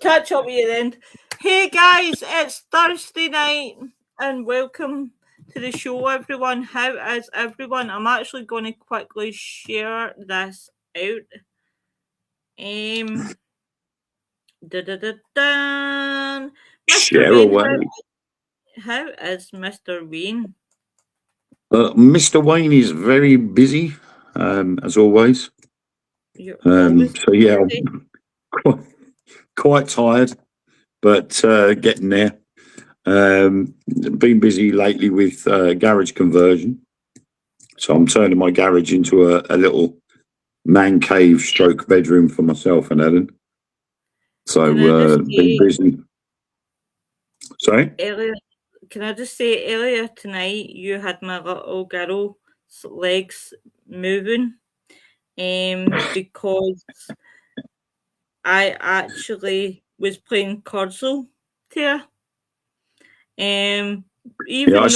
catch up with you then. Hey guys, it's Thursday night and welcome to the show, everyone. How is everyone? I'm actually going to quickly share this out. Share Mr. Wayne, away. how is Mr. Wayne? Mr. Wayne is very busy, as always. You're always So yeah, busy. quite tired, but getting there. Been busy lately with garage conversion. So I'm turning my garage into a little man cave stroke bedroom for myself and Ellen. So been busy. Sorry? Can I just say, earlier tonight you had my little girl's legs moving, because I actually was playing Carousel to her. Even Yeah,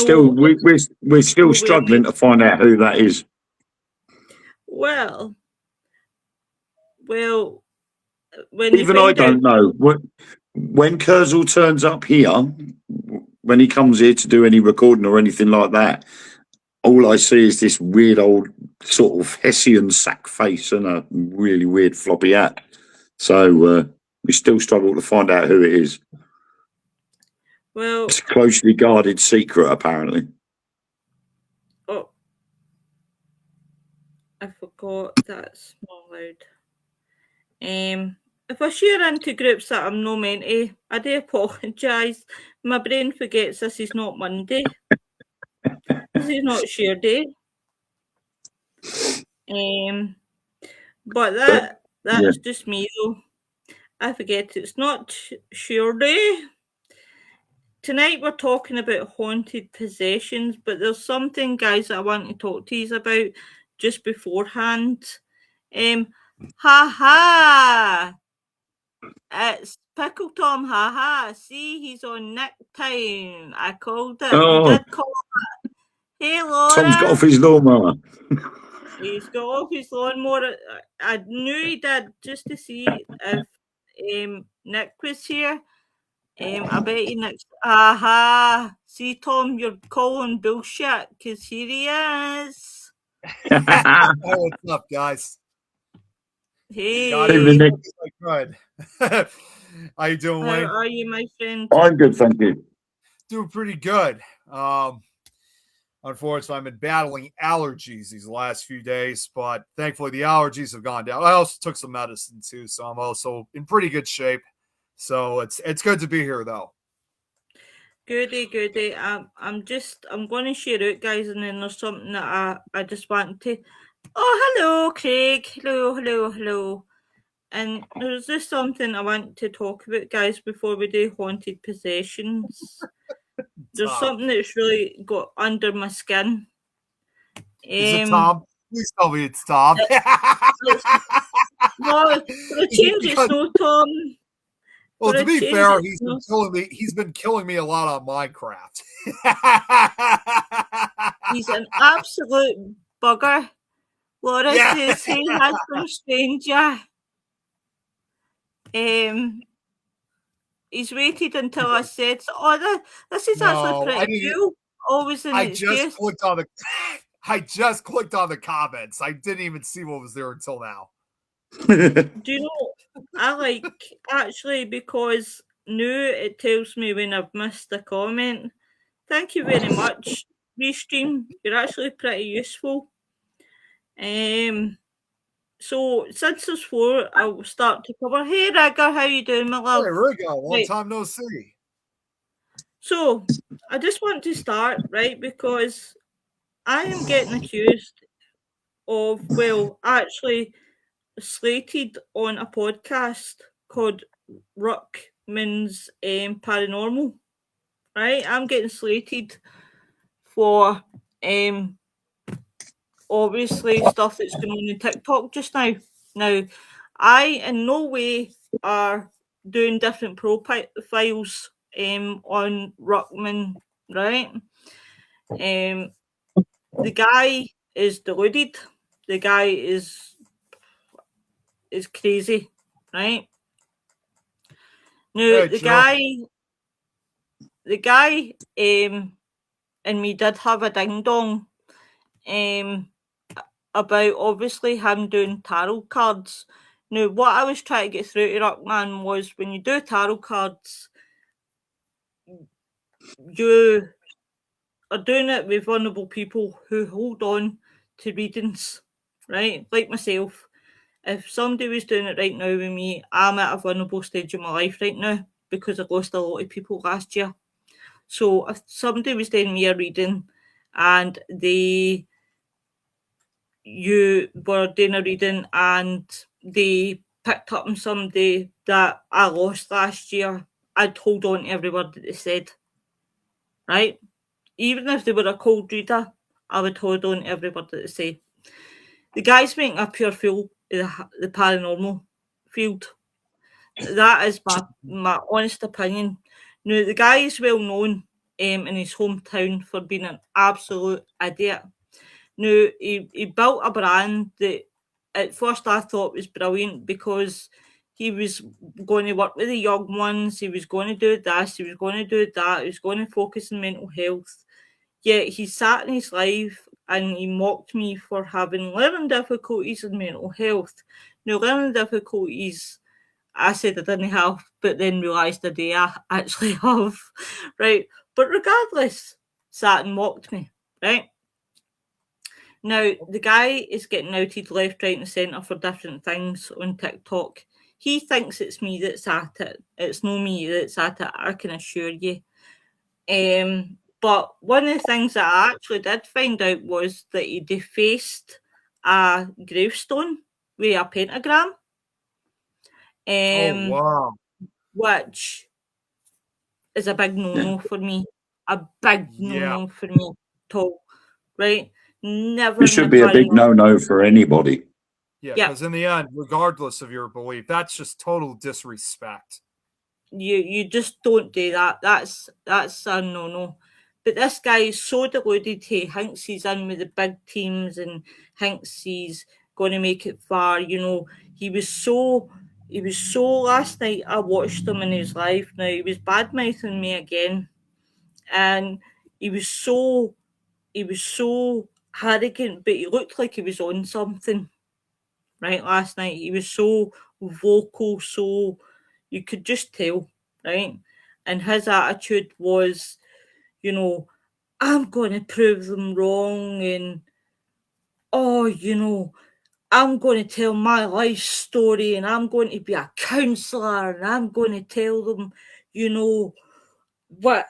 we're still struggling to find out who that is. Well, when even I don't know. When Carousel turns up here, when he comes here to do any recording or anything like that, all I see is this weird old sort of Hessian sack face and a really weird floppy hat. So we still struggle to find out who it is. Well, it's a closely guarded secret, apparently. Oh, I forgot that's not loud. If I share into groups that I'm not meant to, I do apologise. My brain forgets this is not Monday. This is not share day. But that's just me though. I forget it's not share day. Tonight we're talking about haunted possessions, but there's something, guys, that I want to talk to you about just beforehand. It's Pickle Tom, See, he's on Nick Time. I called it. Oh. You did call it. Hey, Laura. Tom's got off his lawnmower. He's got off his lawnmower. I knew he did, just to see if Nick was here. I bet he next. See, Tom, you're calling bullshit because here he is. What's up, guys? Hey, good. How you doing, Wayne? How are you, my friend? I'm good, thank you. Doing pretty good. Unfortunately, I've been battling allergies these last few days, but thankfully the allergies have gone down. I also took some medicine too, so I'm also in pretty good shape. So it's good to be here, though. Goody. I'm going to share out, guys, and then there's something that I just want to. Oh, hello, Craig. Hello. And there's just something I want to talk about, guys, before we do haunted possessions. There's something that's really got under my skin. Is it Tom? Please tell me it's Tom. No, for a change, it's no Tom. Well, to be fair, he's been killing me a lot on Minecraft. He's an absolute bugger. Laura says he has some stranger. He's waited until I said, this is actually pretty cool. Always in excuse. I just clicked on the comments. I didn't even see what was there until now. Do you know, I like, actually, because now it tells me when I've missed a comment. Thank you very much, Restream. You're actually pretty useful. So since there's 4, I'll start to cover. Hey, Rigger, how you doing, my love? Hey, Rigger, long time no see. So I just want to start, right, because I am getting accused of, actually slated on a podcast called Ruckman's Paranormal, right? I'm getting slated for obviously stuff that's going on in TikTok just now. Now, I in no way are doing different profiles on Ruckman, right? The guy is deluded. The guy is crazy, right? Now, Hey, the Joe. guy, and me did have a ding dong, about obviously him doing tarot cards. Now, what I was trying to get through to Rockman was when you do tarot cards, you are doing it with vulnerable people who hold on to readings, right? Like myself. If somebody was doing it right now with me, I'm at a vulnerable stage in my life right now because I lost a lot of people last year. So if somebody was doing me a reading and you were doing a reading and they picked up on somebody that I lost last year, I'd hold on to every word that they said, right? Even if they were a cold reader, I would hold on to every word that they say. The guy's making a pure fool of the paranormal field. That is my honest opinion. Now, the guy is well known in his hometown for being an absolute idiot. Now, he built a brand that at first I thought was brilliant because he was going to work with the young ones, he was going to do this, he was going to do that, he was going to focus on mental health. Yet he sat in his life and he mocked me for having learning difficulties and mental health. Now, learning difficulties, I said I didn't have, but then realised I do actually have, right? But regardless, sat and mocked me, right? Now, the guy is getting outed left, right, and centre for different things on TikTok. He thinks it's me that's at it. It's no me that's at it, I can assure you. But one of the things that I actually did find out was that he defaced a gravestone with a pentagram. Oh, wow. Which is a big no-no for me. A big Yeah. no-no for me at all, right? Never It in the should be a big paranormal. no-no for anybody. Yeah, Yeah. because in the end, regardless of your belief, that's just total disrespect. You just don't do that. That's a no-no. But this guy is so deluded he thinks he's in with the big teams and thinks he's going to make it far. You know, he was so last night I watched him in his live. Now he was bad mouthing me again, and he was so arrogant, but he looked like he was on something. Right, last night he was so vocal, so you could just tell, right? And his attitude was, you know, I'm going to prove them wrong, and oh, you know, I'm going to tell my life story, and I'm going to be a counsellor, and I'm going to tell them, you know, what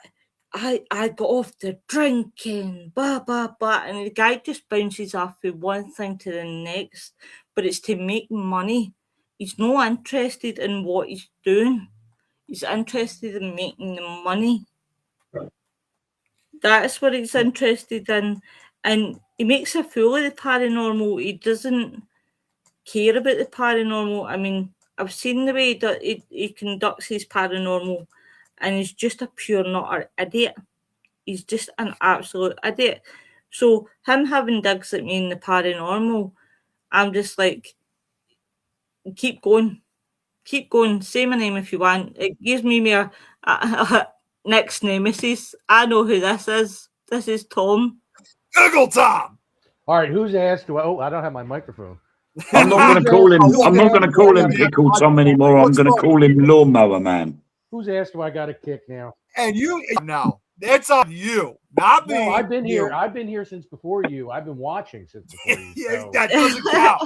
I got off the drinking, blah blah blah, and the guy just bounces off from one thing to the next, but it's to make money. He's not interested in what he's doing. He's interested in making the money. That's what he's interested in, and he makes a fool of the paranormal. He doesn't care about the paranormal. I mean, I've seen the way that he conducts his paranormal, and he's just a pure nutter idiot. He's just an absolute idiot. So him having digs at me in the paranormal, I'm just like, keep going, say my name if you want. It gives me my next nemesis. I know who this is. This is Tom. Google Tom. All right, whose ass do I? Oh, I don't have my microphone. I'm not going to call him. I'm not going to call him Pickle Tom anymore. I'm going to call him Lawnmower Man. Whose ass do I got to kick now? And you now. It's on you, not me. No, I've been you. here. I've been here since before you. I've been watching since before you. Yeah, So. that doesn't count.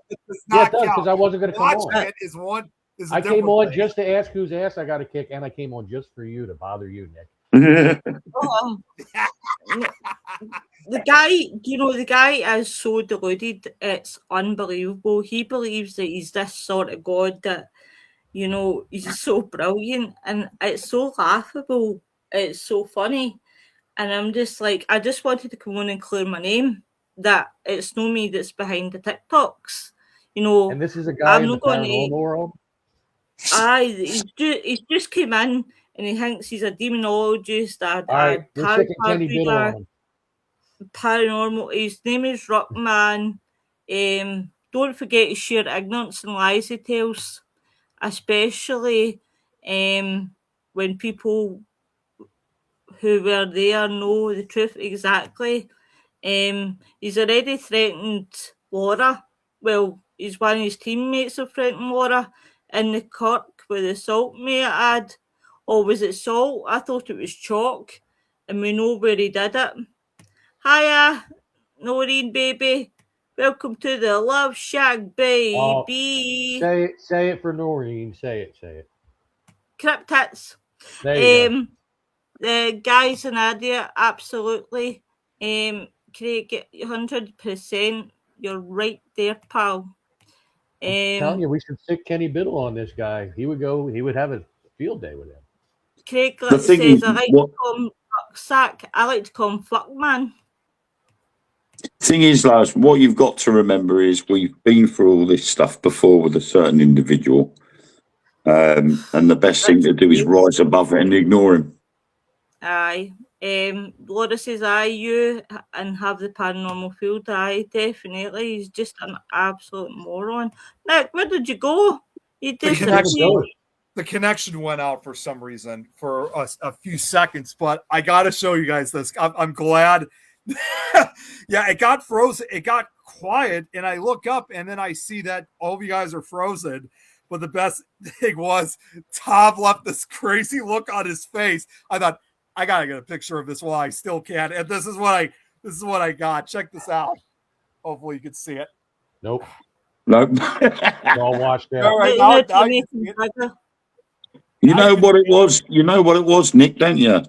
It does Yeah, not it does count. because I wasn't going to come Watching on. it is one. Is a I different came on thing. just to ask whose ass I got to kick, and I came on just for you to bother you, Nick. Oh, the guy is so deluded, it's unbelievable. He believes that he's this sort of god that, you know, he's so brilliant, and it's so laughable, it's so funny, and I'm just like, I just wanted to come on and clear my name, that it's no me that's behind the TikToks, you know. And this is a guy I'm in the not going paranormal to. world. He's just came in and he thinks he's a demonologist, All right, you're tarot sticking card Kenny Biddle reader, on. paranormal. His name is Rockman. Don't forget to share ignorance and lies he tells, especially when people who were there know the truth exactly. He's already threatened Laura. Well, he's one of his teammates have threatened Laura in the Kirk with the salt may I add. Or was it salt? I thought it was chalk. And we know where he did it. Hiya, Noreen baby. Welcome to the Love Shack, baby. Say it for Noreen. Say it. Cryptits. There you go. The guys in Adia, absolutely. Craig, 100%. You're right there, pal. I'm telling you, we should stick Kenny Biddle on this guy. He would have a field day with him. Craig The thing says, is, I like to call him Sack. I like to call him Fuck Man. thing is, Lars, what you've got to remember is we've been through all this stuff before with a certain individual. And the best thing to do is rise above it and ignore him. Aye. Laura says, aye, you and have the paranormal field. Aye, definitely. He's just an absolute moron. Nick, where did you go? You disappeared. The connection went out for some reason for a few seconds, but I got to show you guys this. I'm glad. Yeah, it got frozen. It got quiet, and I look up, and then I see that all of you guys are frozen. But the best thing was Tom left this crazy look on his face. I thought, I gotta get a picture of this while I still can. And this is what I got. Check this out. Hopefully you can see it. Nope. Nope. All washed out. All right, you know what it was? You know what it was, Nick, don't you?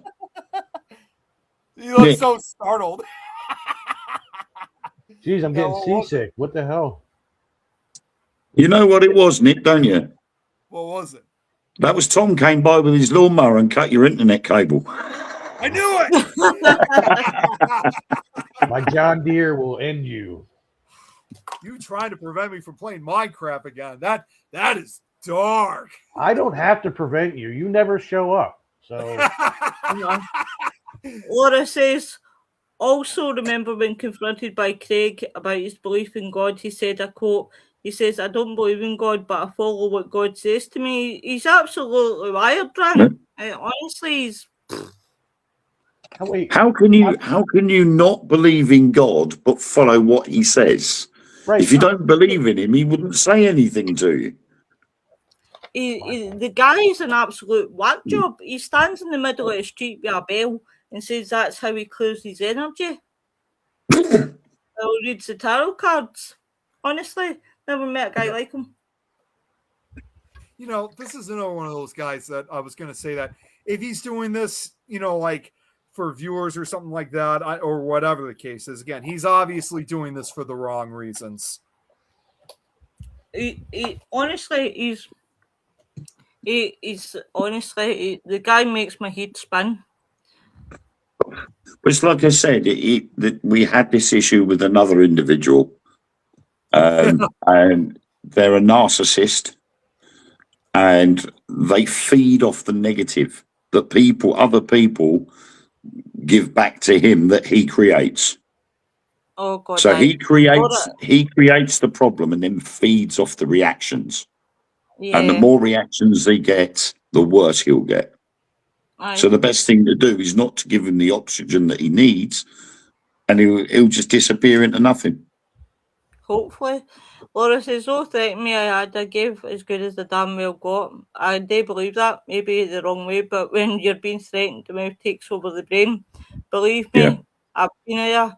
You look so startled. Jeez, I'm getting seasick. What the hell? You know what it was, Nick, don't you? What was it? That was Tom came by with his lawnmower and cut your internet cable. I knew it. My John Deere will end you. You trying to prevent me from playing Minecraft again? That is dark. I don't have to prevent you. You never show up. So Laura says, also remember when confronted by Craig about his belief in God, he said, I quote, he says, I don't believe in God, but I follow what God says to me. He's absolutely wired, Grant. Honestly, he's... How can you not believe in God but follow what he says? Right. If you don't believe in him, he wouldn't say anything to you. The guy is an absolute whack job. He stands in the middle of the street with a bell and says that's how he clears his energy. Or reads the tarot cards. Honestly, never met a guy like him. You know, this is another one of those guys that I was going to say that if he's doing this, you know, like for viewers or something like that, or whatever the case is, again, he's obviously doing this for the wrong reasons. Honestly, the guy makes my head spin. It's like I said, we had this issue with another individual, and they're a narcissist, and they feed off the negative that other people give back to him that he creates. Oh God! So he creates the problem and then feeds off the reactions. Yeah. And the more reactions he gets, the worse he'll get. So the best thing to do is not to give him the oxygen that he needs, and he'll just disappear into nothing. Hopefully. Laura says, oh, threatened me I gave as good as the damn well got. I do believe that, maybe the wrong way, but when you're being threatened, the mouth takes over the brain. Believe me, I've been there.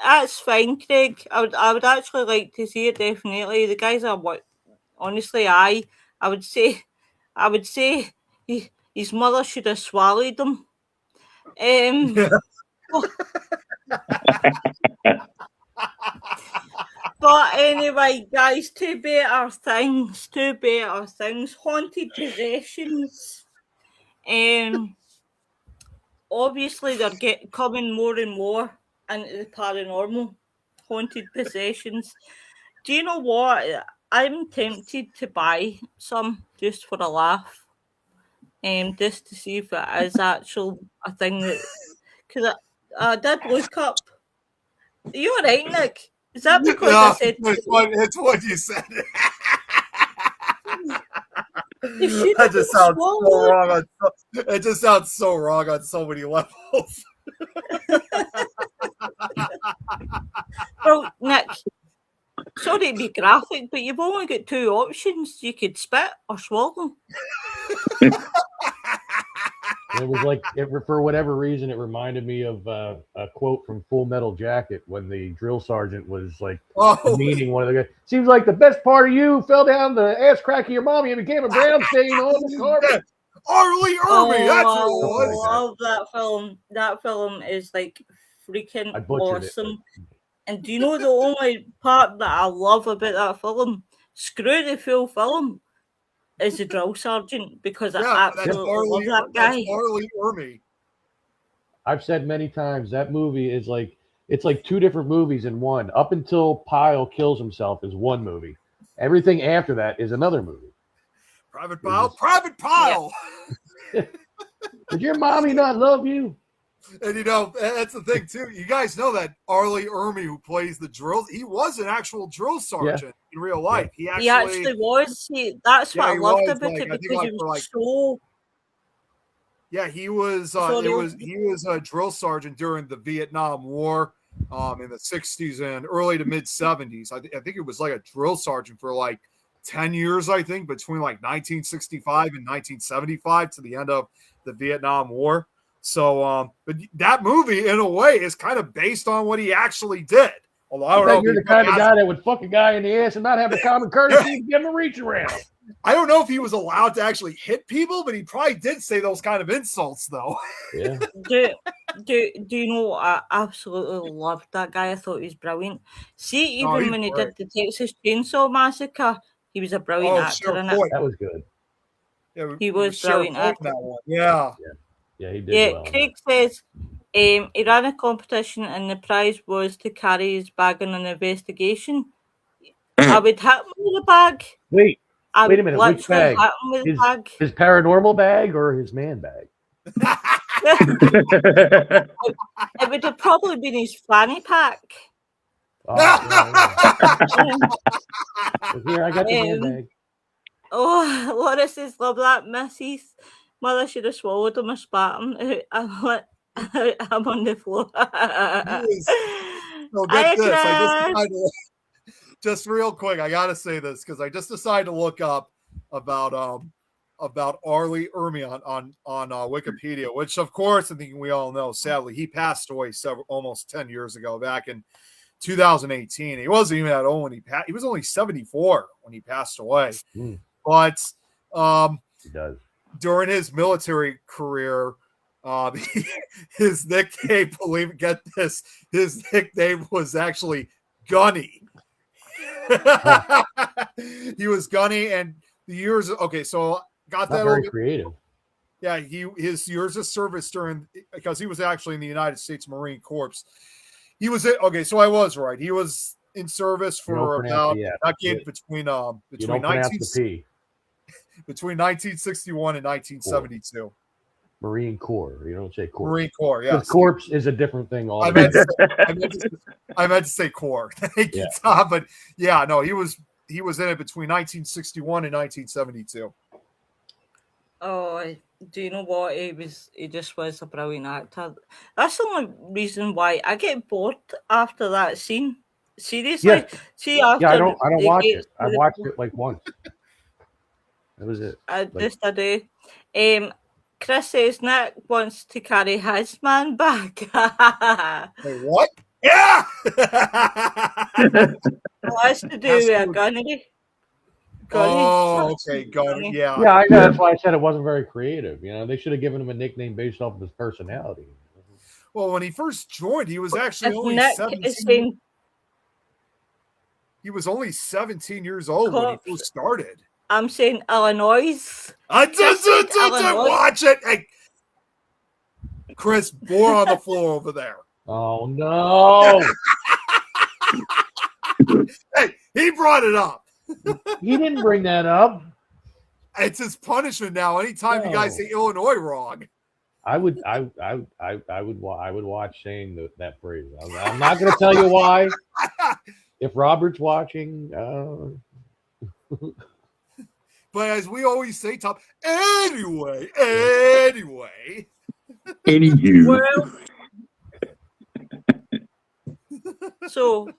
That's fine, Craig. I would actually like to see it, definitely. The guys are what? Honestly, I would say his mother should have swallowed him. But anyway, guys, two better things. Haunted possessions. Obviously, they're coming more and more into the paranormal. Haunted possessions. Do you know what? I'm tempted to buy some just for a laugh. Just to see if it is actual a thing that... Because I did look up. Are you alright, Nick? Is that because I said... It's what you said. That just sounds so wrong. It just sounds so wrong on so many levels. Well, Nick, sorry to be graphic, but you've only got two options. You could spit or swallow. It was like, for whatever reason, it reminded me of a quote from Full Metal Jacket when the drill sergeant was like meeting one of the guys. Seems like the best part of you fell down the ass crack of your mommy and became a brown stain on the carpet. Arlie Ermy, that's what it was. I love that film. That film is like freaking awesome. And do you know the only part that I love about that film? Screw the full film. Is the drill sergeant, because I absolutely love that guy. That's Arlie Ermy. I've said many times that movie is like, it's like two different movies in one. Up until Pyle kills himself is one movie. Everything after that is another movie. Private Pyle. Yeah. Did your mommy not love you? And that's the thing too. You guys know that Arlie Ermy, who plays the drill, he was an actual drill sergeant in real life. He actually was. That's what I loved about it, because he was so. Yeah, he was. He was a drill sergeant during the Vietnam War, in the 60s and early to mid 70s. I think it was like a drill sergeant for like 10 years. I think between like 1965 and 1975 to the end of the Vietnam War. So, but that movie, in a way, is kind of based on what he actually did. Although I don't know, you're the kind of guy that would fuck a guy in the ass and not have the common courtesy to give him a reach around. I don't know if he was allowed to actually hit people, but he probably did say those kind of insults, though. Yeah. Do you know? I absolutely loved that guy. I thought he was brilliant. See, even when he did the Texas Chainsaw Massacre, he was a brilliant actor in it. That was good. Yeah, he was brilliant at that one. Yeah. Yeah, he did well. Craig says he ran a competition and the prize was to carry his bag on an investigation. I would hit him with the bag. Wait a minute. Which bag? His paranormal bag or his man bag? It would have probably been his fanny pack. Oh, here, I got the man bag. Oh, Laura says, love that, Mrs. Mother should have swallowed him or spat him. I'm on the floor. Just real quick, I gotta say this because I just decided to look up about Arlie Ermy on Wikipedia, which of course I think we all know. Sadly, he passed away almost 10 years ago, back in 2018. He wasn't even that old when he was only 74 when he passed away. But he does. During his military career, his nickname, his nickname was actually Gunny. He was Gunny, and the years. Okay, so got that. Very creative. Yeah, his years of service because he was actually in the United States Marine Corps. He was okay. So I was right. He was in service for about between 1961 and 1972. Marine Corps. You don't say Corps. Marine Corps, yeah. Corps is a different thing. I meant to say Corps. Thank you, Tom. But yeah, no, he was in it between 1961 and 1972. Oh, do you know what? He just was a brilliant actor. That's the only reason why I get bored after that scene. Seriously. Yeah. See, after I don't watch it. I watched it like once. That was it. Just a day. Chris says Nick wants to carry his man back. Wait, what? Yeah. That's to do with a gunnery. Oh, okay, gunnery. Yeah. Yeah, I know. That's why I said it wasn't very creative. You know, they should have given him a nickname based off of his personality. Well, when he first joined, he was actually only 17. He was only 17 years old when he first started. I'm saying Illinois. I just watch it. Hey, Chris, more on the floor over there. Oh no! Hey, he brought it up. He didn't bring that up. It's his punishment now. Anytime you guys say Illinois wrong, I would watch saying that phrase. I'm not going to tell you why. If Robert's watching. But as we always say, Tom, anyway. Anywho. Well, so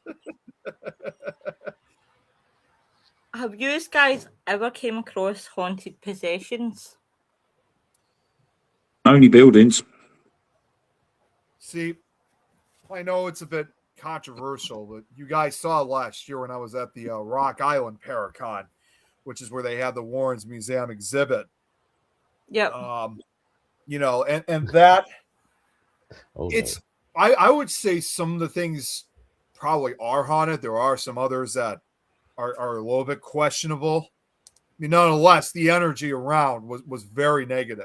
have you guys ever came across haunted possessions? Only buildings. See, I know it's a bit controversial, but you guys saw last year when I was at the Rock Island Paracon, which is where they had the Warrens Museum exhibit. Yep. You know, and that it's I would say some of the things probably are haunted. There are some others that are a little bit questionable. I mean, nonetheless, the energy around was very negative.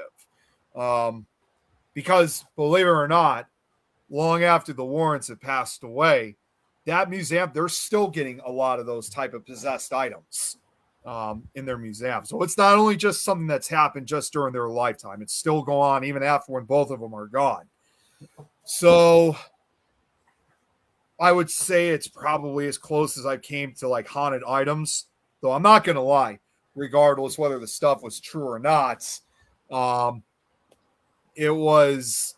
Because believe it or not, long after the Warrens had passed away, that museum, they're still getting a lot of those type of possessed items in their museum. So it's not only just something that's happened just during their lifetime. It's still going on even after when both of them are gone. So I would say it's probably as close as I came to like haunted items, though I'm not going to lie, regardless whether the stuff was true or not. I was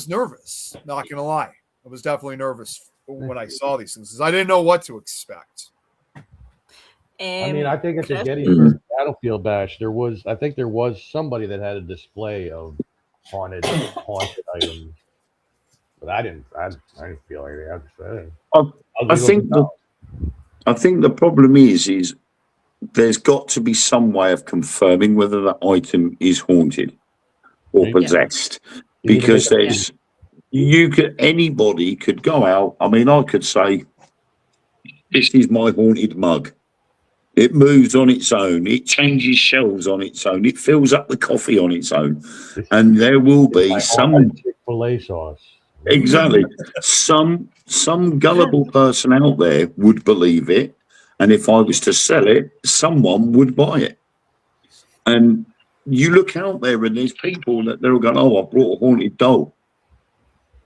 nervous, not going to lie. I was definitely nervous when I saw these things because I didn't know what to expect. I mean, I think at the Gettysburg Battlefield Bash, I think there was somebody that had a display of haunted items, but I didn't feel like they had to say. I think the problem is there's got to be some way of confirming whether that item is haunted or possessed, because anybody could go out. I mean, I could say, this is my haunted mug. It moves on its own. It changes shelves on its own. It fills up the coffee on its own. And there will be some Chick-fil-A sauce. Exactly. Some gullible person out there would believe it. And if I was to sell it, someone would buy it. And you look out there and there's people that they're going, oh, I brought a haunted doll.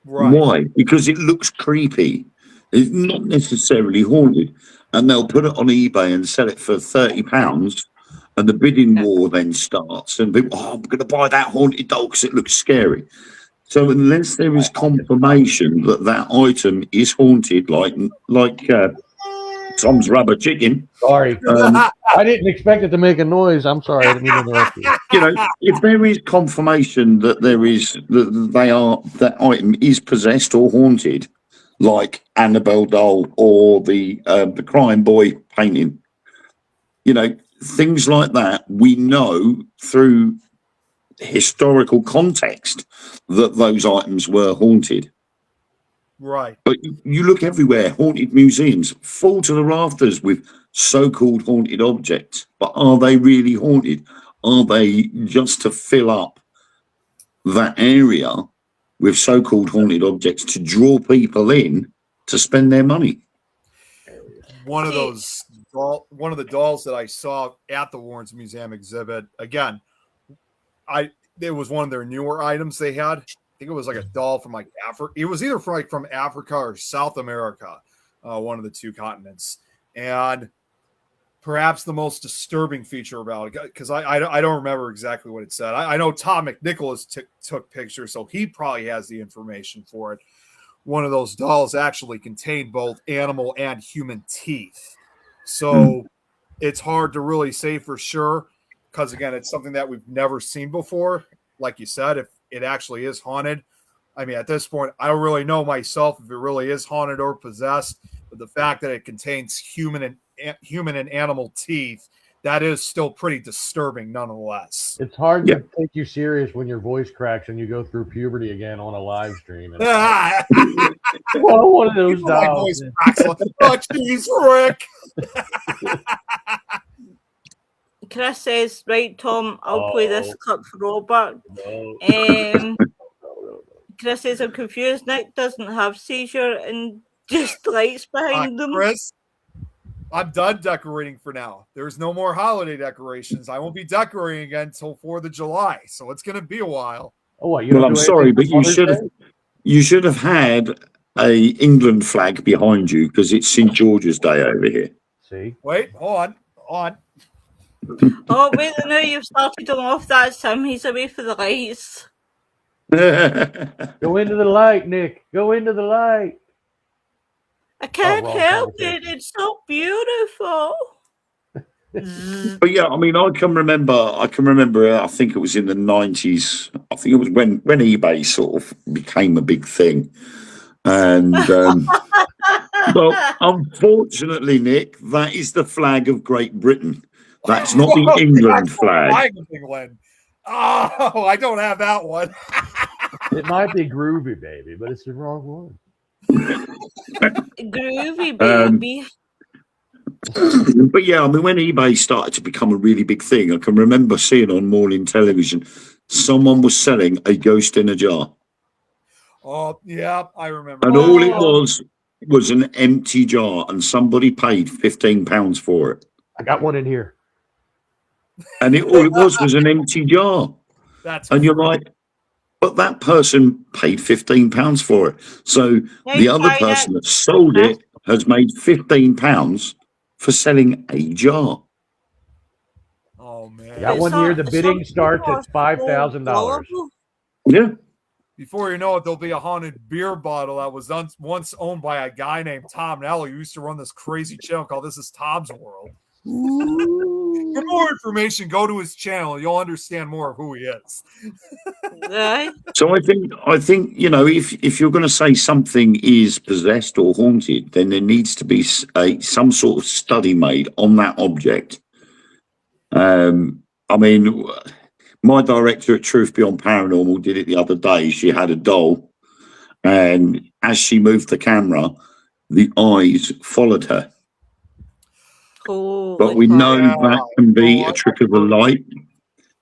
Right. Why? Because it looks creepy. It's not necessarily haunted. And they'll put it on eBay and sell it for £30. And the bidding war then starts. And people, I'm going to buy that haunted doll because it looks scary. So unless there is confirmation that that item is haunted, like Tom's rubber chicken. Sorry, I didn't expect it to make a noise. I'm sorry, I didn't mean to interrupt you. You know, if there is confirmation that that item is possessed or haunted, like Annabelle doll or the Crying Boy painting, you know, things like that, we know through historical context that those items were haunted. Right. But you look everywhere, haunted museums full to the rafters with so-called haunted objects. But are they really haunted? Are they just to fill up that area with so-called haunted objects to draw people in to spend their money? One of the dolls that I saw at the Warrens Museum exhibit, again, it was one of their newer items they had. I think it was like a doll from like Africa. It was either from Africa or South America, one of the two continents. And perhaps the most disturbing feature about it, because I don't remember exactly what it said. I know Tom McNicholas took pictures, so he probably has the information for it. One of those dolls actually contained both animal and human teeth. So it's hard to really say for sure, because again, it's something that we've never seen before. Like you said, if it actually is haunted, I mean, at this point, I don't really know myself if it really is haunted or possessed. But the fact that it contains human and animal teeth, that is still pretty disturbing, nonetheless. It's hard to take you serious when your voice cracks and you go through puberty again on a live stream. And one of those dolls. Oh, geez, Rick. Chris says, right, Tom, I'll play this clip for Robert. Chris says, I'm confused. Nick doesn't have seizure and just lights behind them. Chris, I'm done decorating for now. There's no more holiday decorations. I won't be decorating again until 4th of July, so it's going to be a while. Oh, what? Well, I'm sorry, but you should have had a England flag behind you because it's St. George's Day over here. See? Wait, hold on. Oh, wait, now you've started him off. That's him. He's away for the lights. Go into the light, Nick. Go into the light. I can't wrong help it. conversation. It's so beautiful. But yeah, I mean, I can remember. I think it was in the 90s. I think it was when eBay sort of became a big thing, and well, unfortunately, Nick, that is the flag of Great Britain. That's not the England flag. England. Oh, I don't have that one. It might be groovy, baby, but it's the wrong one. Groovy, baby. But yeah, I mean, when eBay started to become a really big thing, I can remember seeing on morning television someone was selling a ghost in a jar. Oh, yeah, I remember. And all it was an empty jar, and somebody paid £15 for it. I got one in here. And all it was an empty jar. And you're like, but that person paid £15 for it. So the other person that sold it has made £15 for selling a jar. Oh man! I got one here. The bidding starts at $5,000. Yeah. Before you know it, there'll be a haunted beer bottle that was once owned by a guy named Tom Nelly, who used to run this crazy channel called This Is Tom's World. For more information, go to his channel. You'll understand more of who he is. So I think if you're going to say something is possessed or haunted, then there needs to be some sort of study made on that object. I mean, my director at Truth Beyond Paranormal did it the other day. She had a doll, and as she moved the camera, the eyes followed her. But we know that can be a trick of the light.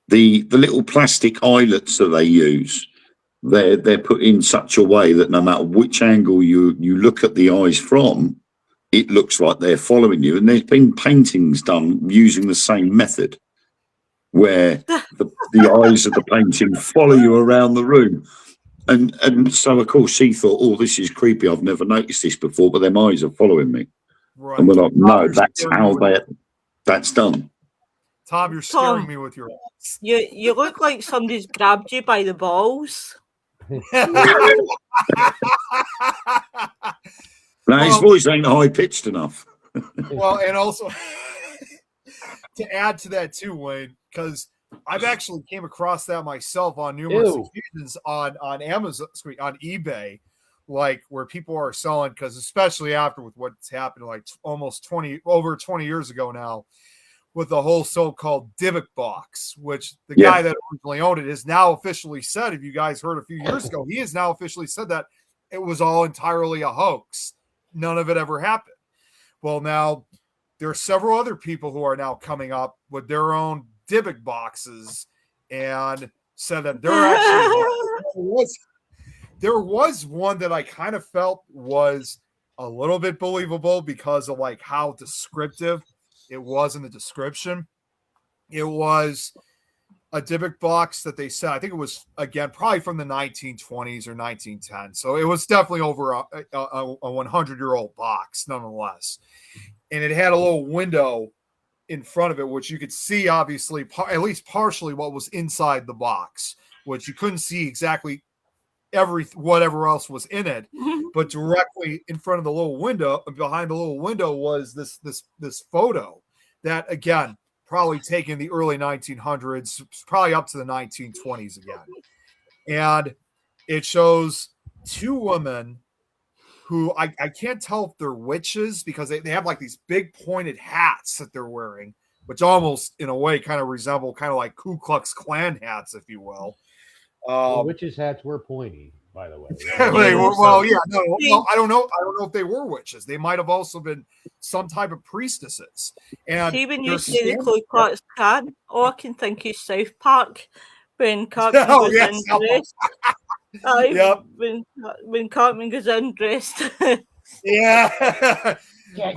The little plastic eyelets that they use, they're put in such a way that no matter which angle you look at the eyes from, it looks like they're following you. And there's been paintings done using the same method, where the eyes of the painting follow you around the room. And so, of course, she thought, oh, this is creepy. I've never noticed this before, but them eyes are following me. Right. And we're like, no, that's how that's done. Tom, you're scaring me with your eyes. You look like somebody's grabbed you by the balls. Now, his voice ain't high-pitched enough. Well, and also, to add to that too, Wayne, because I've actually came across that myself on numerous occasions on Amazon, on eBay, like where people are selling, because especially after with what's happened like almost over 20 years ago now, with the whole so-called Dybbuk box, which the guy that originally owned it has now officially said, if you guys heard a few years ago, he has now officially said that it was all entirely a hoax. None of it ever happened. Well, now there are several other people who are now coming up with their own Dybbuk boxes and said that they're actually there was one that I kind of felt was a little bit believable because of like how descriptive it was in the description. It was a Dybbuk box that they said, I think it was, again, probably from the 1920s or 1910s. So it was definitely over a 100-year-old box, nonetheless. And it had a little window in front of it, which you could see, obviously, at least partially what was inside the box, which you couldn't see exactly whatever else was in it, but directly in front of the little window, behind the little window, was this photo that, again, probably taken in the early 1900s, probably up to the 1920s again. And it shows two women who I can't tell if they're witches because they have like these big pointed hats that they're wearing, which almost in a way kind of resemble kind of like Ku Klux Klan hats, if you will. Witches' hats were pointy, by the way. Well, yeah, no, I don't know. I don't know if they were witches. They might have also been some type of priestesses. And see, when you say the Ku Klux Klan, all I can think is South Park when Cartman goes undressed. When Cartman goes undressed. Yeah, but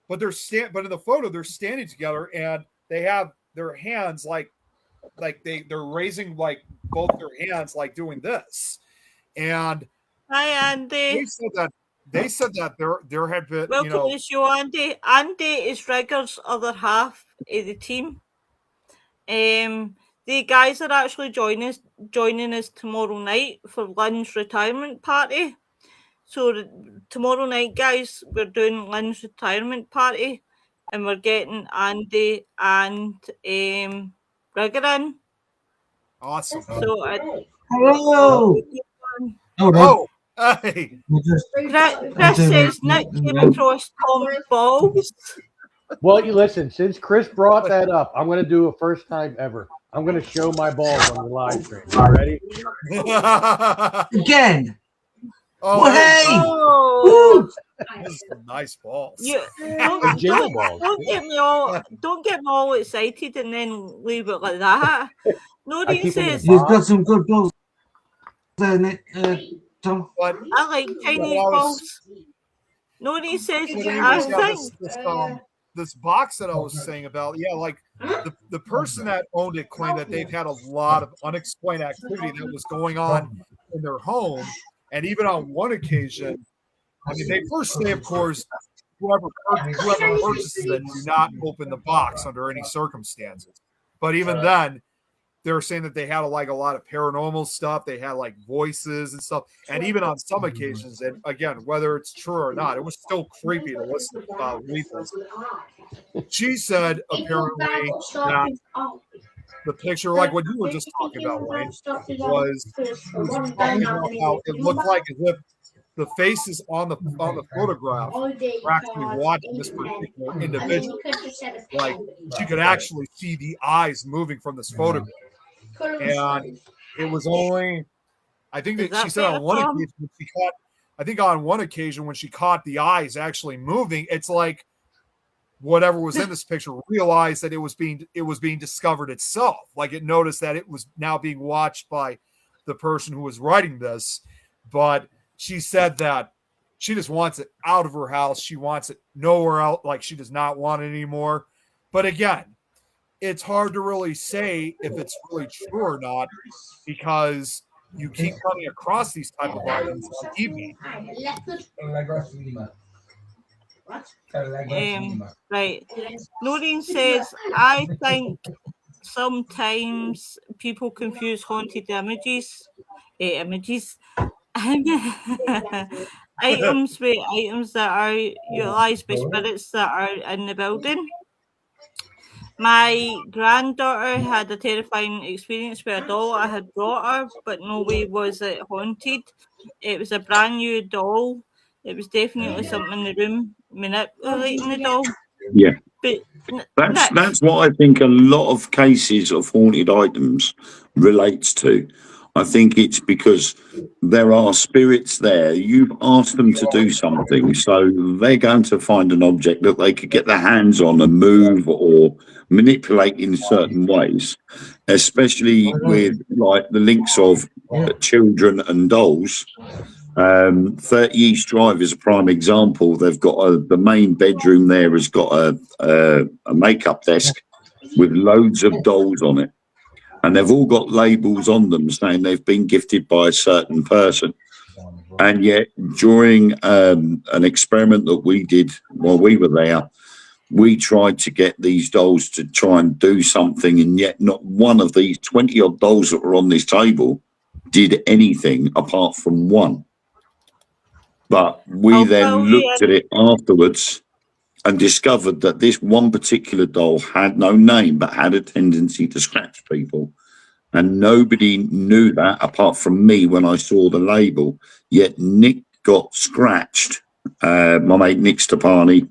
but in the photo they're standing together and they have their hands like they're raising like both their hands like doing this. And hi, Andy. They said that there had been, welcome to the show, Andy. Andy is Rigger's other half. the team. The guys are actually joining us tomorrow night for Lynn's retirement party. So tomorrow night, guys, we're doing Lynn's retirement party, and we're getting Andy and Rigger in. Awesome. So Hello. Hold on. Oh, hey. Chris says Nick came across Tom balls. Well, you listen. Since Chris brought that up, I'm going to do a first time ever. I'm going to show my balls on the live stream. You ready? Again. Oh, Well, hey. Oh. Nice balls. Don't get me all excited and then leave it like that. Noreen says You've got some good balls there, Nick, Tom. But I like Chinese balls. Noreen says I think this box that I was saying about, like the person that owned it claimed that they've had a lot of unexplained activity that was going on in their home. And even on one occasion, I mean, they first say, of course, whoever purchases it, do not open the box under any circumstances. But even then, they were saying that they had like a lot of paranormal stuff. They had like voices and stuff. And even on some occasions, and again, whether it's true or not, it was still creepy to listen to Letha's. She said apparently that the picture, like what you were just talking about, Wayne, was talking about how it looked like as if the faces on the photograph were actually watching this particular individual. Like you could actually see the eyes moving from this photograph. And it was only, I think that she said on one occasion when she caught, I think on one occasion when she caught the eyes actually moving, it's like whatever was in this picture realized that it was being discovered itself. Like it noticed that it was now being watched by the person who was writing this. But she said that she just wants it out of her house. She wants it nowhere else. Like she does not want it anymore. But again, it's hard to really say if it's really true or not because you keep coming across these type of items on eBay. Right. Noreen says, I think sometimes people confuse haunted images items with items that are utilised by spirits that are in the building. My granddaughter had a terrifying experience with a doll I had brought her, but no way was it haunted. It was a brand new doll. It was definitely something in the room manipulating the doll. Yeah. But That's what I think a lot of cases of haunted items relates to. I think it's because there are spirits there. You've asked them to do something, so they're going to find an object that they could get their hands on and move or manipulate in certain ways, especially with like the links of children and dolls. 30 East Drive is a prime example. They've got the main bedroom there has got a makeup desk with loads of dolls on it. And they've all got labels on them saying they've been gifted by a certain person. And yet, during an experiment that we did while we were there, we tried to get these dolls to try and do something, and yet not one of these 20-odd dolls that were on this table did anything apart from one. But we then looked at it afterwards and discovered that this one particular doll had no name but had a tendency to scratch people. And nobody knew that apart from me when I saw the label. Yet Nick got scratched. My mate Nick Stepani,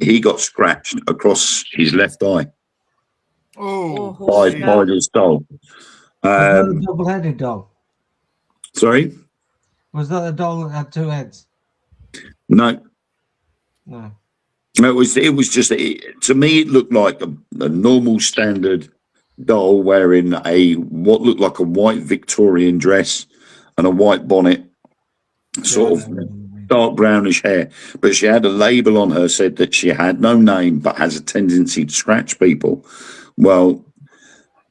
he got scratched across his left eye by this doll. Was that a double-headed doll? Sorry? Was that a doll that had two heads? No. No. It was just, to me, it looked like a normal standard doll wearing what looked like a white Victorian dress and a white bonnet, sort of dark brownish hair. But she had a label on her, said that she had no name but has a tendency to scratch people. Well,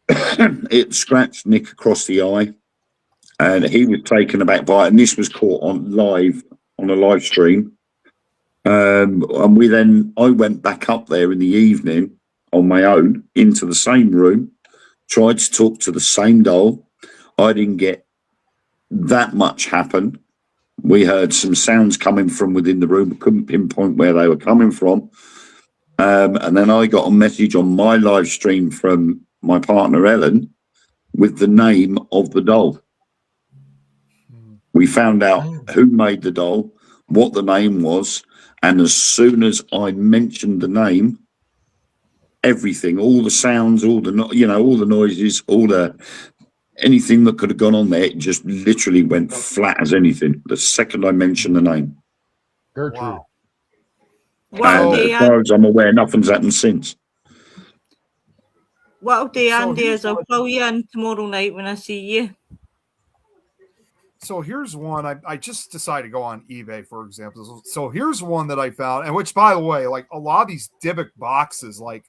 it scratched Nick across the eye and he was taken aback by it. And this was caught on a live stream. And I went back up there in the evening on my own into the same room, tried to talk to the same doll. I didn't get that much happen. We heard some sounds coming from within the room, couldn't pinpoint where they were coming from. And then I got a message on my live stream from my partner, Ellen, with the name of the doll. We found out who made the doll, what the name was, and as soon as I mentioned the name, everything, all the sounds, all the noises, anything that could have gone on there, it just literally went flat as anything. The second I mentioned the name. Gertrude. Wow. Well, And as far as I'm aware, nothing's happened since. what I'll do, So Andy, here's is I'll one- fill you in tomorrow night when I see you. So here's one. I just decided to go on eBay, for example. So here's one that I found, and which, by the way, like a lot of these Dybbuk boxes, like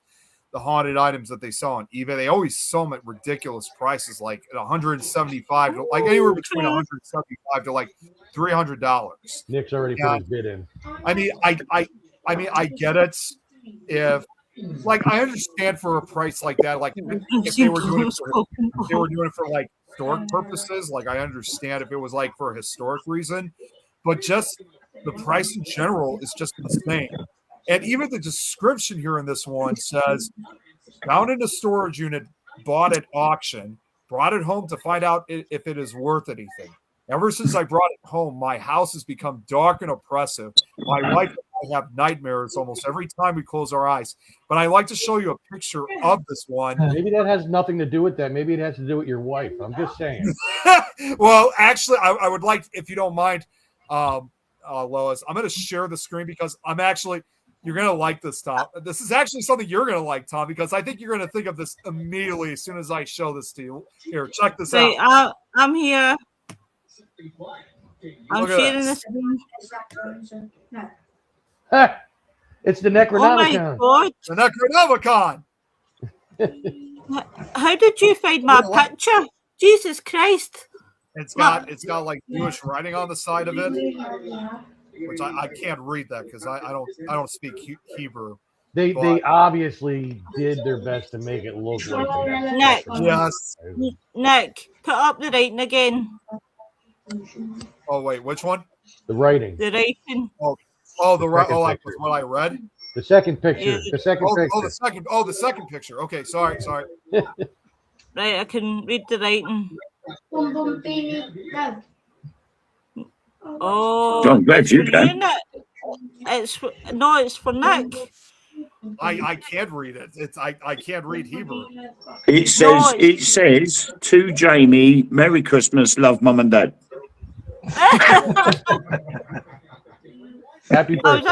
the haunted items that they sell on eBay, they always sell them at ridiculous prices, like at 175, like anywhere between 175 to like $300. Nick's already put his bid in. I mean, I get it. If like I understand for a price like that, like if they were doing it for like historic purposes, like I understand if it was like for a historic reason, but just the price in general is just insane. And even the description here in this one says, found in a storage unit, bought at auction, brought it home to find out if it is worth anything. Ever since I brought it home, my house has become dark and oppressive. My wife and I have nightmares almost every time we close our eyes. But I'd like to show you a picture of this one. Maybe that has nothing to do with that. Maybe it has to do with your wife. I'm just saying. Well, actually, I would like, if you don't mind, Lois, I'm going to share the screen because you're going to like this, Tom. This is actually something you're going to like, Tom, because I think you're going to think of this immediately as soon as I show this to you. Here, check this out. I'm here. I'm sharing this. It's the Oh my Necronomicon. The God. Necronomicon. How did you find my picture? Jesus Christ. It's got like Jewish writing on the side of it, which I can't read that because I don't speak Hebrew. They obviously did their best to make it look like the Nick. Yes. Nick, put up the writing again. Oh wait, which one? The writing. The writing. Oh, the right. second Oh, like picture. what I read. The second picture. The second picture. The second picture. Okay, sorry. Right, I can read the writing. Oh, I'm glad you for can. Nick. It's for Nick. I can't read it. I can't read Hebrew. It says to Jamie, Merry Christmas, love Mum and Dad. Happy I birthday.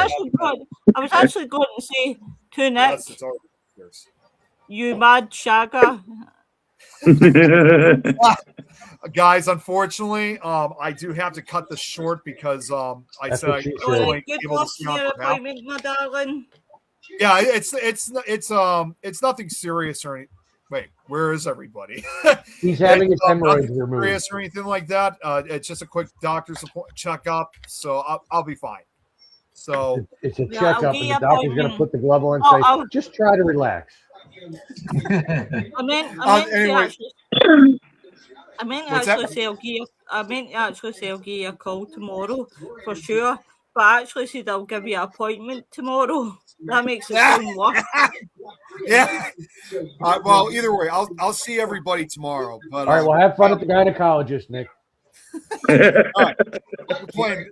was actually going to say to Nick, Yes, it's all yours. you mad shagger. Guys, unfortunately, I do have to cut this short because I That's said what I she was said. only Good able to luck see in on your for half. appointment, my darling. Yeah, it's nothing serious or anything. Wait, where is everybody? He's having his hemorrhoids nothing removed. serious or anything like that. It's just a quick doctor's checkup, so I'll be fine. So It's a Yeah, I'll checkup, get and you the doctor's going to appointment. put the glove on and Oh, say, I'll- just try to relax. I meant anyway. to What's that? actually say I'll give you a call tomorrow for sure. But I actually said I'll give you an appointment tomorrow. That makes it sound worse. Yeah. Well, either way, I'll see everybody tomorrow. But All right, well, have fun at the gynecologist, Nick. we're playing.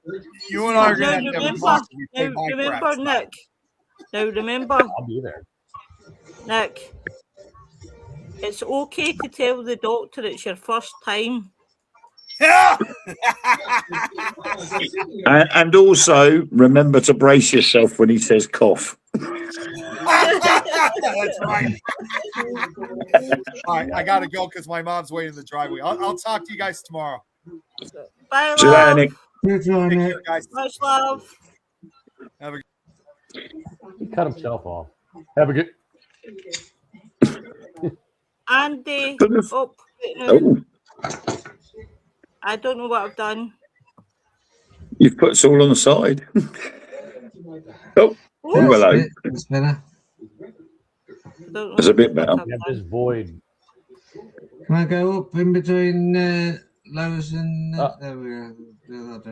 You and I are Now going to have a remember, monster. We play Minecraft. Nick. Now remember, I'll be there. Nick. It's okay to tell the doctor it's your first time. And also remember to brace yourself when he says cough. That's right. All right, I gotta go because my mom's waiting in the driveway. I'll talk to you guys tomorrow. Bye, See you later, love. Nick. Take care, guys. Much love. Have a He cut himself off. Have a good. Andy. Oh, wait, no. Oh, I don't know what I've done. you've put us all on the side. Oh, Oh, hello. It's better. It's a bit better. You have this void. Can I go up in between Lois and? There we go.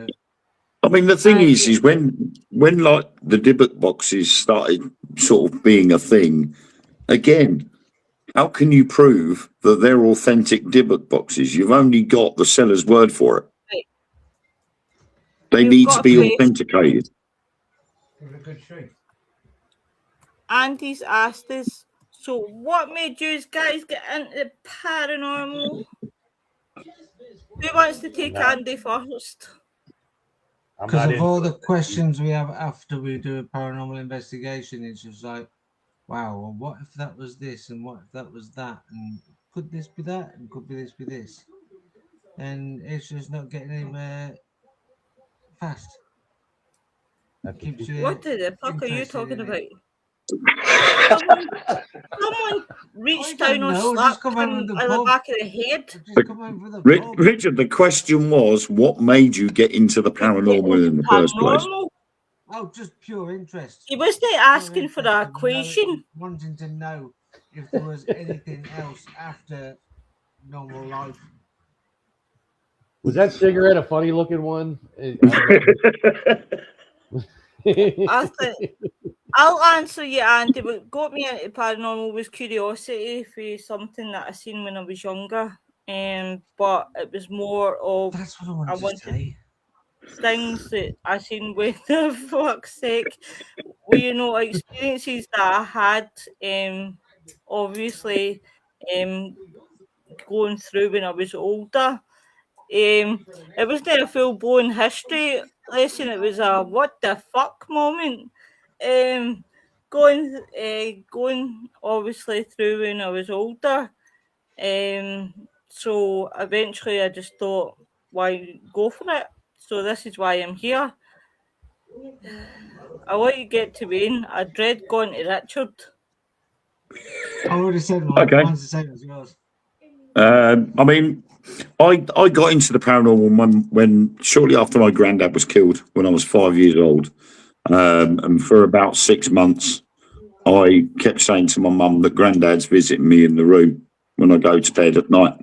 I mean, the thing is when like the Dybbuk boxes started sort of being a thing, again, how can you prove that they're authentic Dybbuk boxes? You've only got the seller's word for it. Right. They You've need got to a be place. authenticated. Andy's asked us, so what made you guys get into paranormal? Who wants to take Andy first? Because of all the questions we have after we do a paranormal investigation, it's just like, wow, well, what if that was this, and what if that was that, and could this be that, and could this be this? And it's just not getting anywhere fast. What the fuck are you talking about? Someone reached down or slapped him in the back of the head. Richard, the question was, what made you get into the paranormal in the first place? Oh, just pure interest. He wasn't asking for the equation. Wanting to know if there was anything else after normal life. Was that cigarette a funny looking one? I'll answer you, Andy. What got me into paranormal was curiosity for something that I seen when I was younger. But it was more of I wanted things that I seen with the fuck's sake. Well, you know, experiences that I had. Obviously, going through when I was older. It wasn't a full blown history lesson. It was a what the fuck moment. Going obviously through when I was older. So eventually I just thought, why go for it? So this is why I'm here. I want you to get to Wayne. I dread going to Richard. I already said mine. Okay. Mine's the same as yours. I mean, I got into the paranormal when shortly after my granddad was killed when I was 5 years old. And for about 6 months, I kept saying to my mum that granddad's visiting me in the room when I go to bed at night.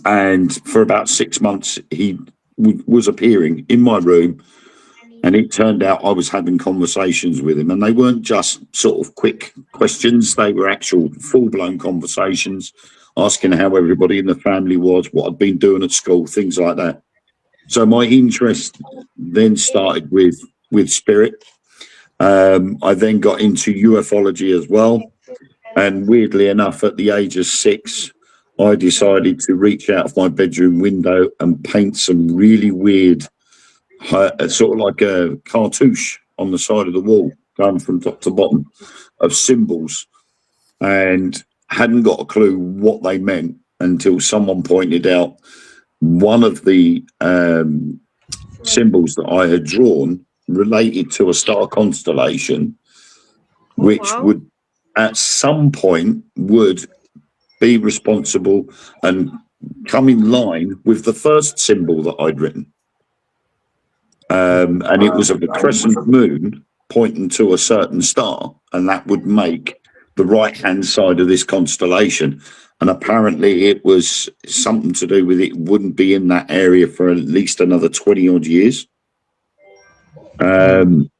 And for about 6 months, he was appearing in my room. And it turned out I was having conversations with him, and they weren't just sort of quick questions. They were actual full-blown conversations, asking how everybody in the family was, what I'd been doing at school, things like that. So my interest then started with spirit. I then got into ufology as well. And weirdly enough, at the age of 6, I decided to reach out of my bedroom window and paint some really weird sort of like a cartouche on the side of the wall, going from top to bottom, of symbols, and hadn't got a clue what they meant until someone pointed out one of the symbols that I had drawn related to a star constellation, which would at some point would be responsible and come in line with the first symbol that I'd written. And it was of a crescent moon pointing to a certain star, and that would make the right-hand side of this constellation. And apparently it was something to do with it wouldn't be in that area for at least another 20-odd years. And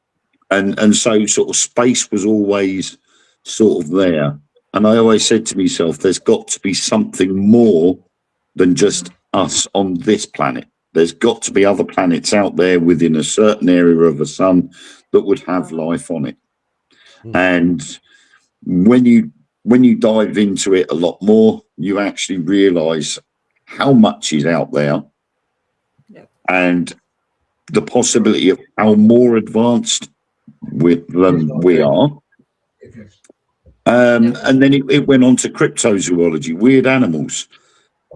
so sort of space was always sort of there. And I always said to myself, there's got to be something more than just us on this planet. There's got to be other planets out there within a certain area of the sun that would have life on it. And when you dive into it a lot more, you actually realize how much is out there and the possibility of how more advanced we are. And then it went on to cryptozoology, weird animals.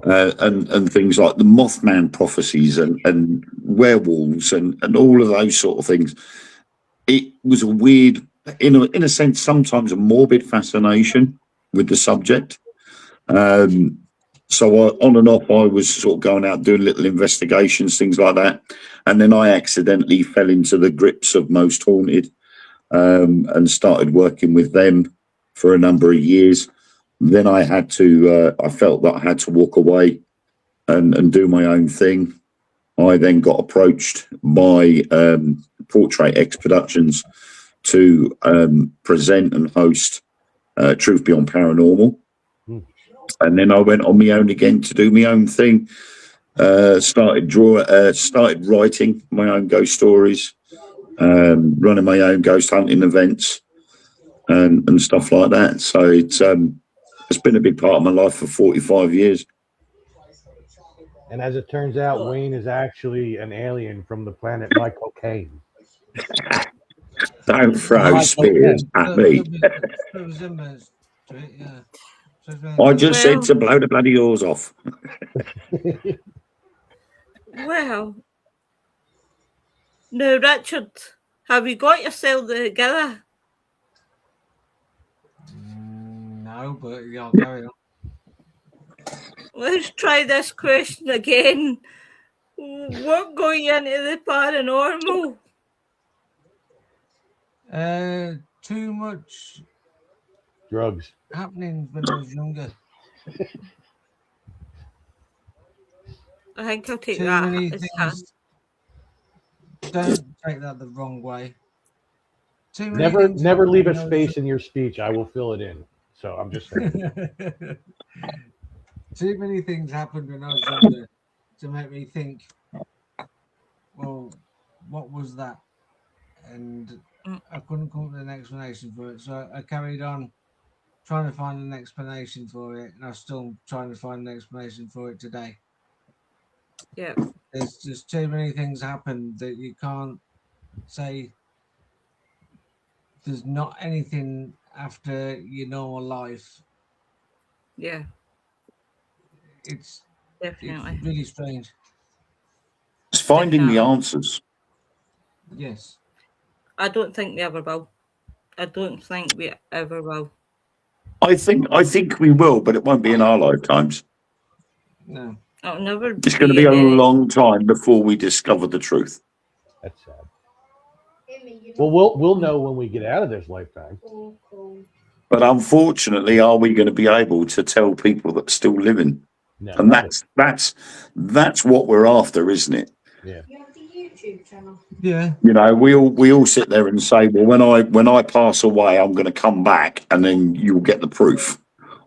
And things like the Mothman prophecies and werewolves and all of those sort of things. It was a weird, in a sense, sometimes a morbid fascination with the subject. So on and off, I was sort of going out doing little investigations, things like that. And then I accidentally fell into the grips of Most Haunted. and started working with them for a number of years. Then I had to, I felt that I had to walk away and do my own thing. I then got approached by Portrait X Productions to present and host Truth Beyond Paranormal. And then I went on my own again to do my own thing. Started writing my own ghost stories, running my own ghost hunting events, and stuff like that. So it's been a big part of my life for 45 years. And as it turns out, Wayne is actually an alien from the planet Michael Caine. Don't throw spears at me. I just said to blow the bloody oars off. Well, now, Richard, have you got yourself together? No, but y'all carry on. Let's try this question again. What got you into the paranormal? Too much drugs happening when I was younger. I think I'll take Too that. many things. Don't take that the wrong way. Never leave a space in your speech. I will fill it in. So I'm just saying. Too many things happened when I was younger to make me think, well, what was that? And I couldn't come up with an explanation for it. So I carried on trying to find an explanation for it, and I'm still trying to find an explanation for it today. Yeah. There's just too many things happen that you can't say there's not anything after your normal life. Yeah. It's definitely it's really strange. It's finding the answers. Yes. I don't think we ever will. I don't think we ever will. I think we will, but it won't be in our lifetimes. No. It'll never be. It's going to be a long time before we discover the truth. That's sad. Well, we'll know when we get out of this lifetime. But unfortunately, are we going to be able to tell people that are still living? No, and that's what we're after, isn't it? Yeah. You have the YouTube channel. Yeah. You know, we all sit there and say, well, when I pass away, I'm going to come back, and then you'll get the proof.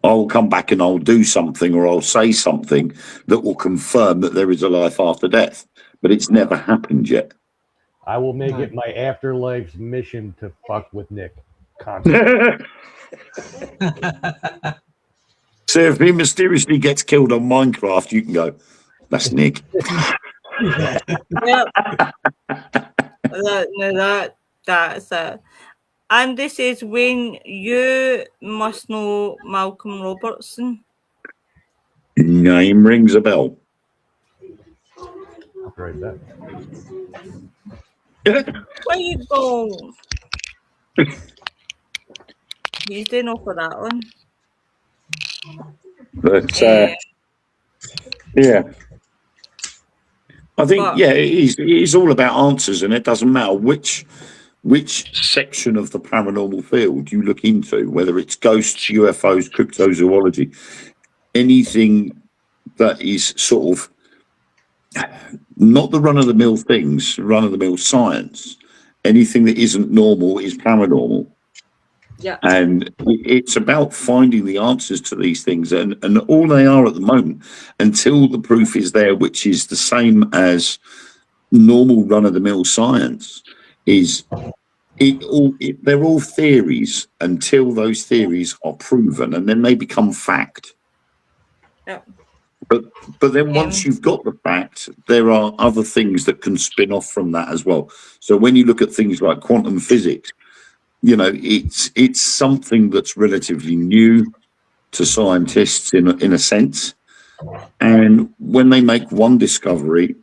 I'll come back and I'll do something, or I'll say something that will confirm that there is a life after death. But it's never happened yet. I will make it my afterlife's mission to fuck with Nick constantly. So if he mysteriously gets killed on Minecraft, you can go, that's Nick. Yep. That's it. And this is Wayne, you must know Malcolm Robertson. Name rings a bell. I'll try that. Where you go? He's doing off for that one. But yeah, I think it is all about answers, and it doesn't matter which section of the paranormal field you look into, whether it's ghosts, UFOs, cryptozoology, anything that is sort of not the run-of-the-mill things, run-of-the-mill science. Anything that isn't normal is paranormal. Yeah. And it's about finding the answers to these things, and all they are at the moment, until the proof is there, which is the same as normal run-of-the-mill science, is they're all theories until those theories are proven, and then they become fact. Yeah. But then once you've got the fact, there are other things that can spin off from that as well. So when you look at things like quantum physics, you know, it's something that's relatively new to scientists in a sense. And when they make one discovery,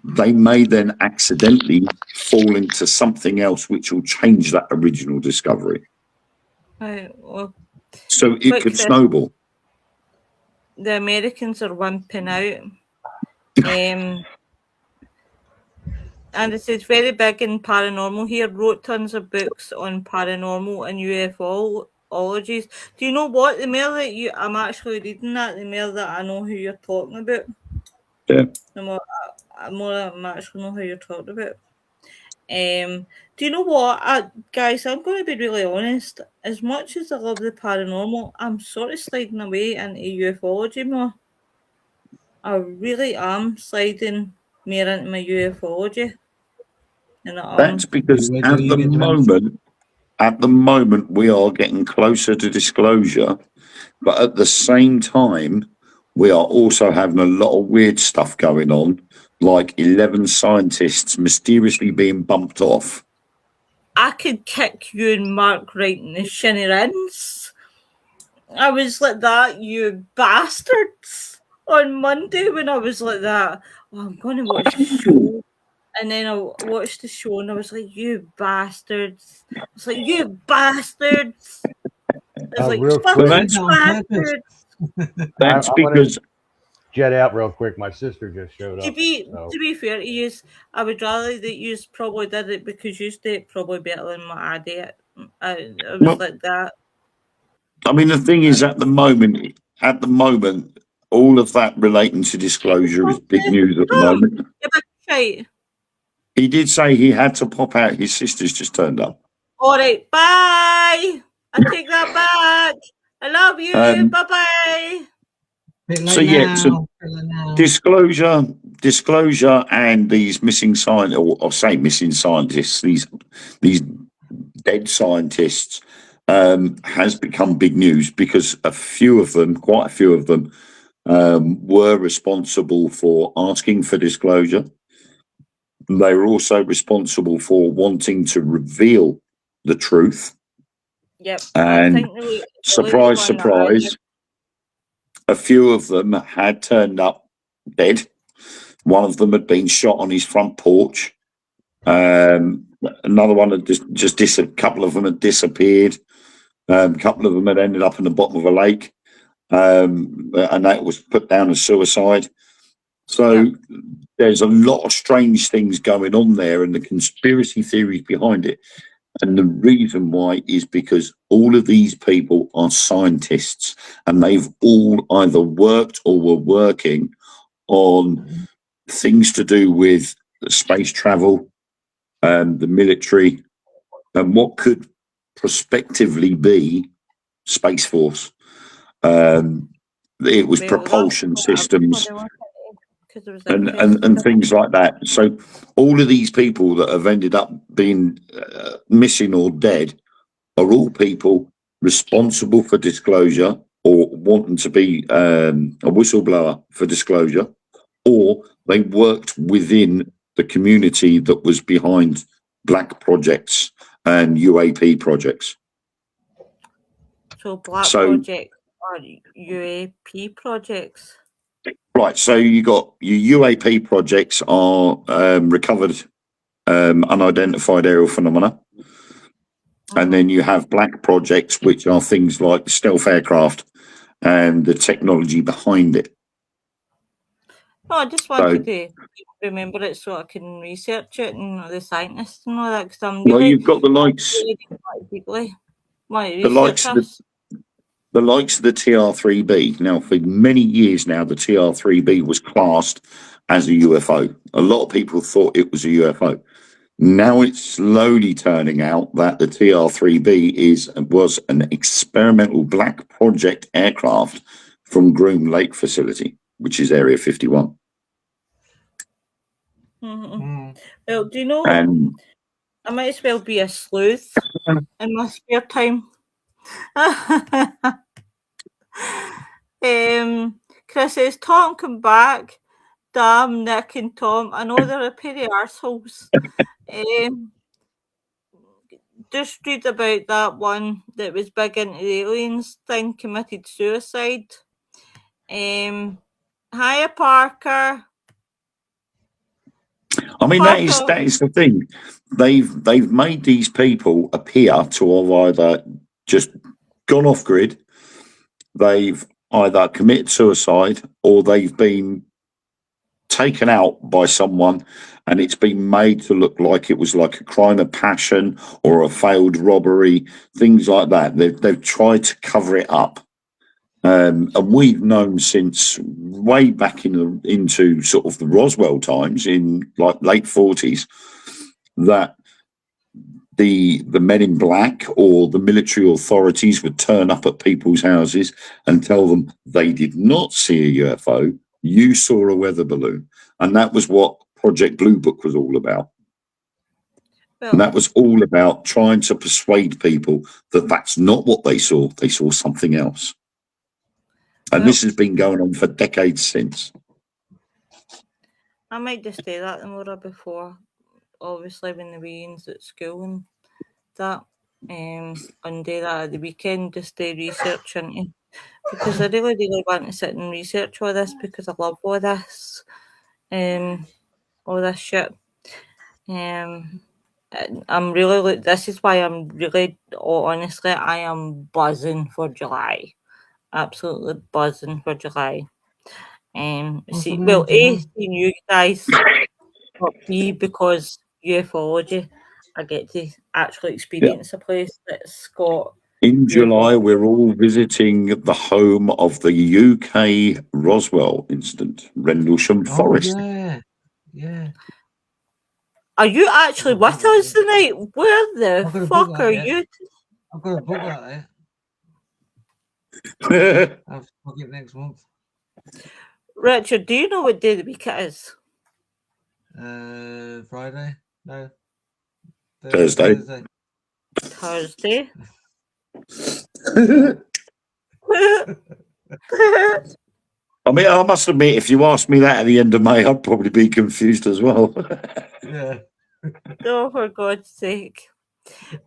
they may then accidentally fall into something else which will change that original discovery. Right, well, so it could snowball. The Americans are wimping out. And it says very big in paranormal here. Wrote tons of books on paranormal and UFOlogies. Do you know what? The more that I'm actually reading that, the more that I know who you're talking about. Yeah. The more I'm actually know who you're talking about. Do you know what, guys? I'm going to be really honest. As much as I love the paranormal, I'm sort of sliding away into ufology more. I really am sliding more into my ufology. That's because at the moment, we are getting closer to disclosure, but at the same time, we are also having a lot of weird stuff going on, like 11 scientists mysteriously being bumped off. I could kick you and Mark right in the shinny rins. I was like that, you bastards, on Monday when I was like that. Oh, I'm going to watch the show. And then I watched the show and I was like, you bastards. I was like, you bastards. I was like, Real fucking quick. bastards. That's because... Jet out real quick. My sister just showed up. To be fair to you, I would rather that you probably did it because you did it probably better than what I did. I was like that. I mean, the thing is, at the moment, all of that relating to disclosure is big news at the moment. Right. He did say he had to pop out. His sister's just turned up. All right, bye. I take that back. I love you. Bye-bye. So disclosure, and these missing scientists, or say missing scientists, these dead scientists, has become big news because quite a few of them, were responsible for asking for disclosure. They were also responsible for wanting to reveal the truth. Yep. And surprise, a few of them had turned up dead. One of them had been shot on his front porch. Another one had a couple of them had disappeared. A couple of them had ended up in the bottom of a lake. And that was put down as suicide. So there's a lot of strange things going on there and the conspiracy theories behind it. And the reason why is because all of these people are scientists and they've all either worked or were working on things to do with space travel, the military, and what could prospectively be Space Force. It was propulsion systems and things like that. So all of these people that have ended up being missing or dead are all people responsible for disclosure or wanting to be a whistleblower for disclosure, or they worked within the community that was behind black projects and UAP projects. So black projects or UAP projects? Right, so you got your UAP projects are recovered unidentified aerial phenomena. And then you have black projects, which are things like stealth aircraft and the technology behind it. No, I just wanted to remember it so I can research it and the scientists and all that. Cause you've got the likes the likes of the TR-3B. Now, for many years now, the TR-3B was classed as a UFO. A lot of people thought it was a UFO. Now it's slowly turning out that the TR-3B was an experimental black project aircraft from Groom Lake facility, which is Area 51. Mm-hmm. Well, do you know, I might as well be a sleuth in my spare time. Chris says, Tom, come back. Damn, Nick and Tom. I know they're a pair of arseholes. Just read about that one that was big into the aliens thing, committed suicide. Hiya, Parker. I mean, that is the thing. They've made these people appear to have either just gone off grid, they've either committed suicide, or they've been taken out by someone and it's been made to look like it was like a crime of passion or a failed robbery, things like that. They've tried to cover it up. And we've known since way back into sort of the Roswell times in like late 40s that the men in black or the military authorities would turn up at people's houses and tell them they did not see a UFO. You saw a weather balloon. And that was what Project Blue Book was all about. Well, and that was all about trying to persuade people that that's not what they saw. They saw something else. And this has been going on for decades since. I might just say that more before, obviously, when the weans at school and that, and do that at the weekend, just do research into, because I really want to sit and research all this because I love all this, all this shit. I'm really, this is why I'm really, honestly, I am buzzing for July. Absolutely buzzing for July. See, well, A, seeing you guys, but B, because ufology, I get to actually experience a place that's got. In July, we're all visiting the home of the UK Roswell incident, Rendlesham Forest. Yeah. Are you actually with us tonight? Where the fuck are you? I've got a book like that. I'll book it next month. Richard, do you know what day of the week it is? Friday? No. Thursday. Thursday. I mean, I must admit, if you asked me that at the end of May, I'd probably be confused as well. Yeah. Oh, for God's sake.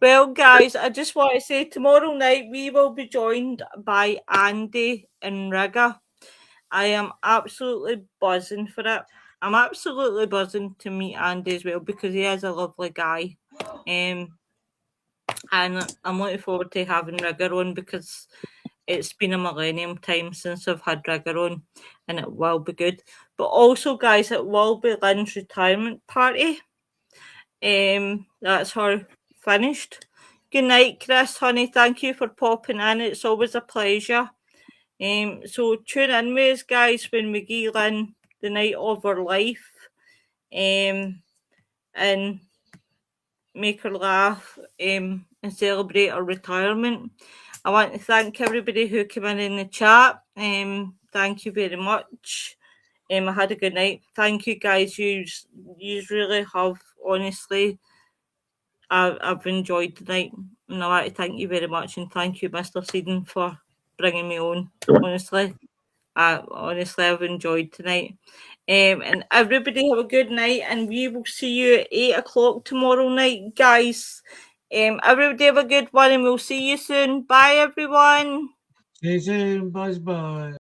Well, guys, I just want to say tomorrow night we will be joined by Andy and Rigger. I am absolutely buzzing for it. I'm absolutely buzzing to meet Andy as well because he is a lovely guy. And I'm looking forward to having Rigger on because it's been a millennium time since I've had Rigger on and it will be good. But also, guys, it will be Lynn's retirement party. That's her finished. Good night, Chris, honey. Thank you for popping in. It's always a pleasure. So tune in with us, guys, when we give Lynn the night of her life. And make her laugh and celebrate her retirement. I want to thank everybody who came in the chat. Thank you very much. I had a good night. Thank you, guys. You really have, honestly. I've enjoyed tonight. And I want to thank you very much. And thank you, Mr. Seaton, for bringing me on. Honestly. I've enjoyed tonight. And everybody have a good night, and we will see you at 8 o'clock tomorrow night, guys. Everybody have a good one, and we'll see you soon. Bye, everyone. See you soon. Bye.